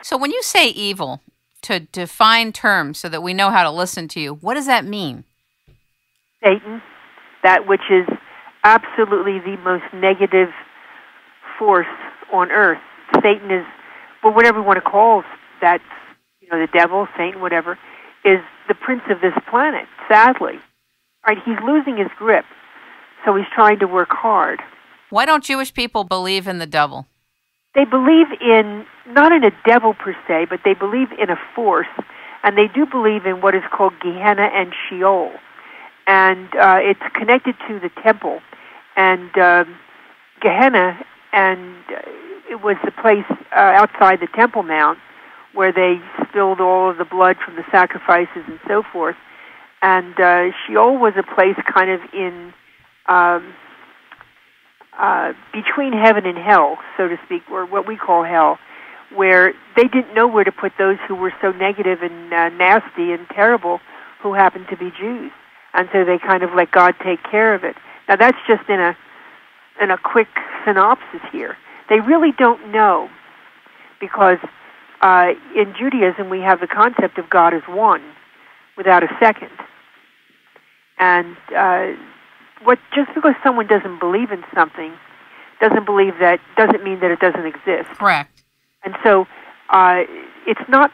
So when you say evil, to define terms so that we know how to listen to you, what does that mean? Satan, that which is absolutely the most negative force on earth. Satan is, well, whatever you want to call that, the devil, Satan, whatever, is the prince of this planet, sadly. Right? He's losing his grip, so he's trying to work hard. Why don't Jewish people believe in the devil? They believe in, not in a devil per se, but they believe in a force, and they do believe in what is called Gehenna and Sheol. And it's connected to the temple. And Gehenna, and it was the place outside the Temple Mount where they spilled all of the blood from the sacrifices and so forth. And Sheol was a place kind of in between heaven and hell, so to speak, or what we call hell, where they didn't know where to put those who were so negative and nasty and terrible who happened to be Jews. And so they kind of let God take care of it. Now that's just in a quick synopsis here. They really don't know, because in Judaism we have the concept of God as one, without a second. And just because someone doesn't believe in something doesn't mean that it doesn't exist. Correct. And so it's not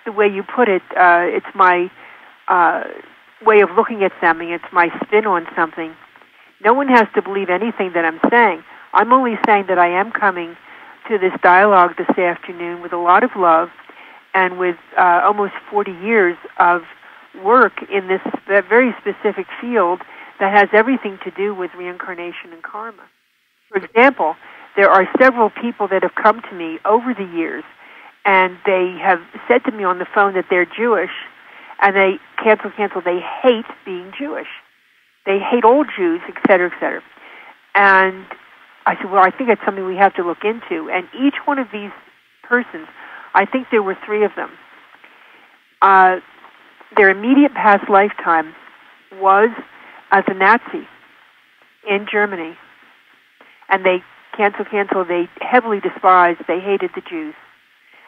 the way you put it. It's my way of looking at something. It's my spin on something. No one has to believe anything that I'm saying. I'm only saying that I am coming to this dialogue this afternoon with a lot of love and with almost 40 years of work in this very specific field that has everything to do with reincarnation and karma. For example, there are several people that have come to me over the years, and they have said to me on the phone that they're Jewish, and they cancel, they hate being Jewish. They hate all Jews, et cetera, et cetera. And I said, well, I think that's something we have to look into. And each one of these persons, I think there were 3 of them, their immediate past lifetime was as a Nazi in Germany. And they cancel, they heavily despised, they hated the Jews.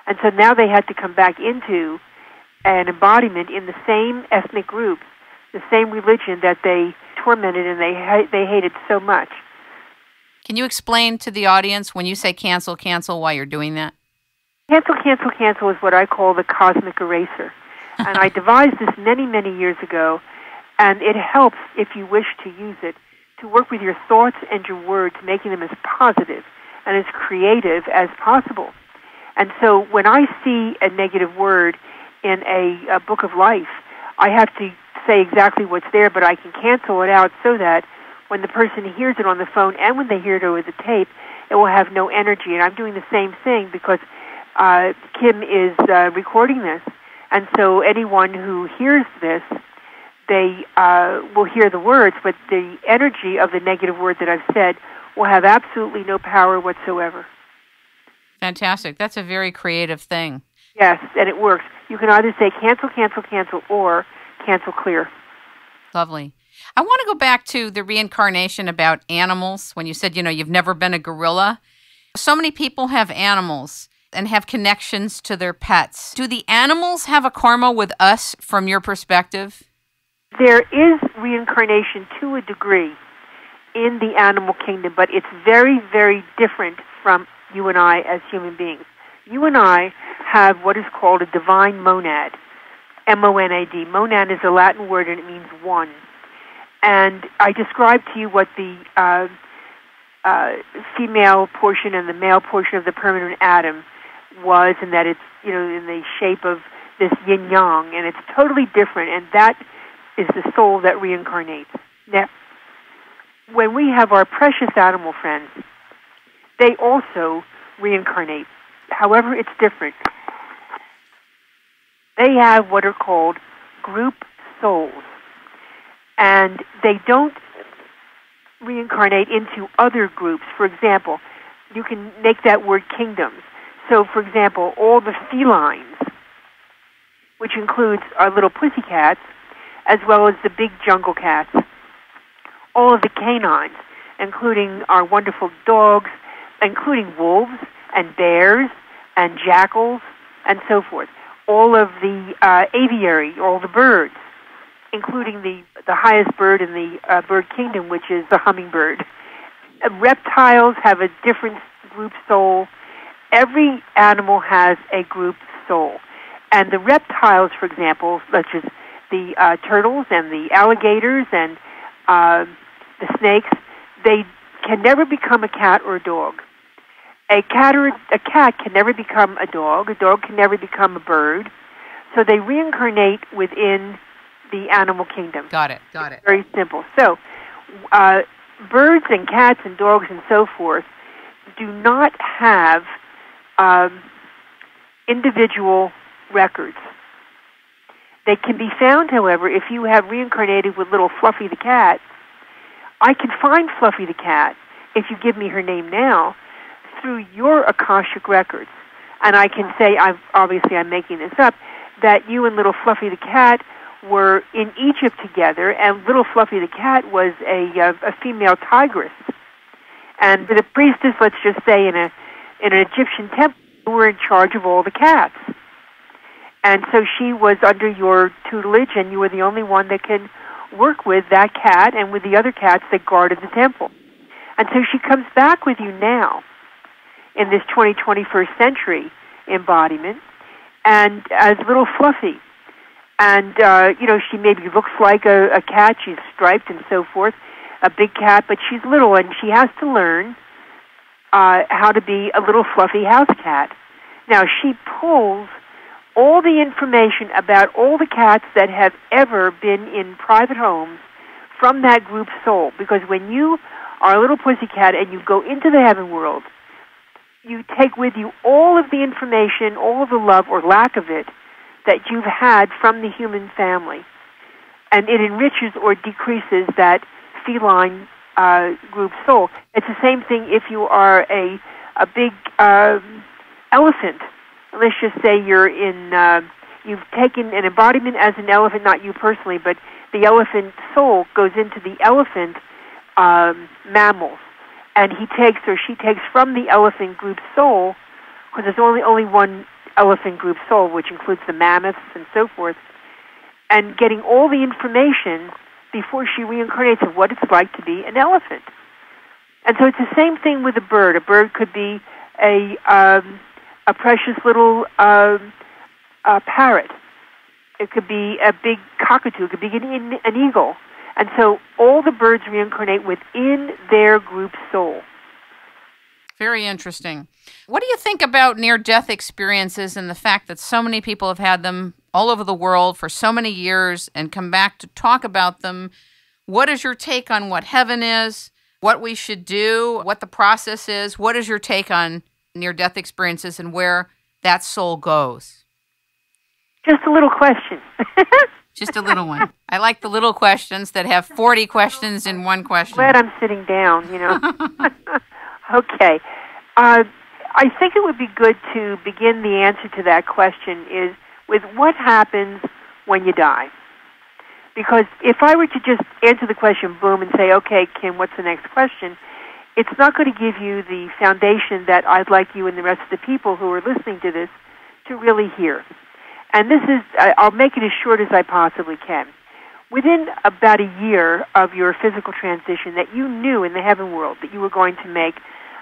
And so now they had to come back into an embodiment in the same ethnic group, the same religion that they tormented and they hated so much. Can you explain to the audience when you say cancel, why you're doing that? Cancel is what I call the cosmic eraser. And I devised this many, many years ago, and it helps, if you wish to use it, to work with your thoughts and your words, making them as positive and as creative as possible. And so when I see a negative word in a book of life, I have to say exactly what's there, but I can cancel it out so that when the person hears it on the phone and when they hear it over the tape, it will have no energy. And I'm doing the same thing because Kim is recording this. And so anyone who hears this, they will hear the words, but the energy of the negative word that I've said will have absolutely no power whatsoever. Fantastic. That's a very creative thing. Yes, and it works. You can either say cancel, or cancel clear. Lovely. I want to go back to the reincarnation about animals. When you said, you've never been a gorilla. So many people have animals and have connections to their pets. Do the animals have a karma with us from your perspective? There is reincarnation to a degree in the animal kingdom, but it's very, very different from you and I as human beings. You and I have what is called a divine monad, M-O-N-A-D. Monad is a Latin word, and it means one. And I described to you what the female portion and the male portion of the permanent atom was, and that it's, in the shape of this yin-yang, and it's totally different, and that is the soul that reincarnates. Now, when we have our precious animal friends, they also reincarnate. However, it's different. They have what are called group souls, and they don't reincarnate into other groups. For example, you can make that word kingdoms. So, for example, all the felines, which includes our little pussycats, as well as the big jungle cats, all of the canines, including our wonderful dogs, including wolves and bears and jackals and so forth. All of the aviary, all the birds, including the highest bird in the bird kingdom, which is the hummingbird. Reptiles have a different group soul. Every animal has a group soul. And the reptiles, for example, such as the turtles and the alligators and the snakes, they can never become a cat or a dog. A cat can never become a dog can never become a bird, so they reincarnate within the animal kingdom. Got it. Very simple. So, birds and cats and dogs and so forth do not have individual records. They can be found, however, if you have reincarnated with little Fluffy the cat. I can find Fluffy the cat, if you give me her name now, through your Akashic records. And I can say, I'm making this up, that you and little Fluffy the cat were in Egypt together, and little Fluffy the cat was a female tigress. And the priestess, let's just say, in an Egyptian temple, were in charge of all the cats. And so she was under your tutelage, and you were the only one that can work with that cat and with the other cats that guarded the temple. And so she comes back with you now in this 21st century embodiment, and as little Fluffy. And, she maybe looks like a cat. She's striped and so forth, a big cat, but she's little, and she has to learn how to be a little fluffy house cat. Now, she pulls all the information about all the cats that have ever been in private homes from that group soul, because when you are a little pussycat and you go into the heaven world, you take with you all of the information, all of the love or lack of it that you've had from the human family. And it enriches or decreases that feline group soul. It's the same thing if you are a big elephant. Let's just say you've taken an embodiment as an elephant, not you personally, but the elephant soul goes into the elephant mammals. And he takes or she takes from the elephant group soul, because there's only one elephant group soul, which includes the mammoths and so forth, and getting all the information before she reincarnates of what it's like to be an elephant. And so it's the same thing with a bird. A bird could be a precious little parrot. It could be a big cockatoo. It could be an eagle. And so all the birds reincarnate within their group soul. Very interesting. What do you think about near-death experiences and the fact that so many people have had them all over the world for so many years and come back to talk about them? What is your take on what heaven is, what we should do, what the process is? What is your take on near-death experiences and where that soul goes? Just a little question. Just a little one. I like the little questions that have 40 questions in one question. Glad I'm sitting down, Okay. I think it would be good to begin the answer to that question is with what happens when you die. Because if I were to just answer the question, boom, and say, okay, Kim, what's the next question? It's not going to give you the foundation that I'd like you and the rest of the people who are listening to this to really hear. And this is, I'll make it as short as I possibly can. Within about a year of your physical transition that you knew in the heaven world that you were going to make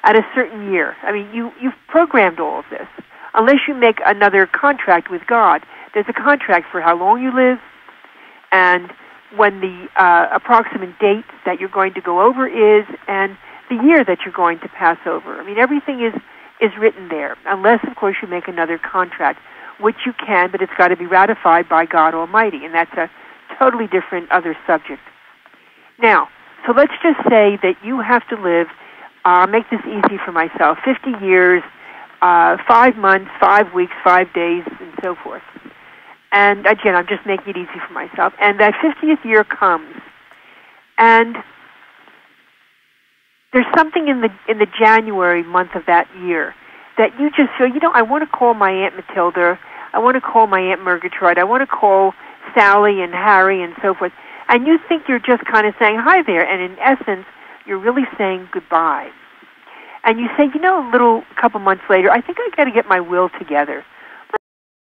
at a certain year, I mean, you've programmed all of this. Unless you make another contract with God, there's a contract for how long you live and when the approximate date that you're going to go over is and the year that you're going to pass over. I mean, everything is written there, unless, of course, you make another contract, which you can, but it's got to be ratified by God Almighty, and that's a totally different other subject. Now, so let's just say that you have to live, I'll make this easy for myself, 50 years, 5 months, 5 weeks, 5 days, and so forth. And again, I'm just making it easy for myself. And that 50th year comes, and there's something in the January month of that year that you just feel, I want to call my Aunt Matilda, I want to call my Aunt Murgatroyd, I want to call Sally and Harry and so forth. And you think you're just kind of saying hi there, and in essence, you're really saying goodbye. And you say, a couple months later, I think I got to get my will together.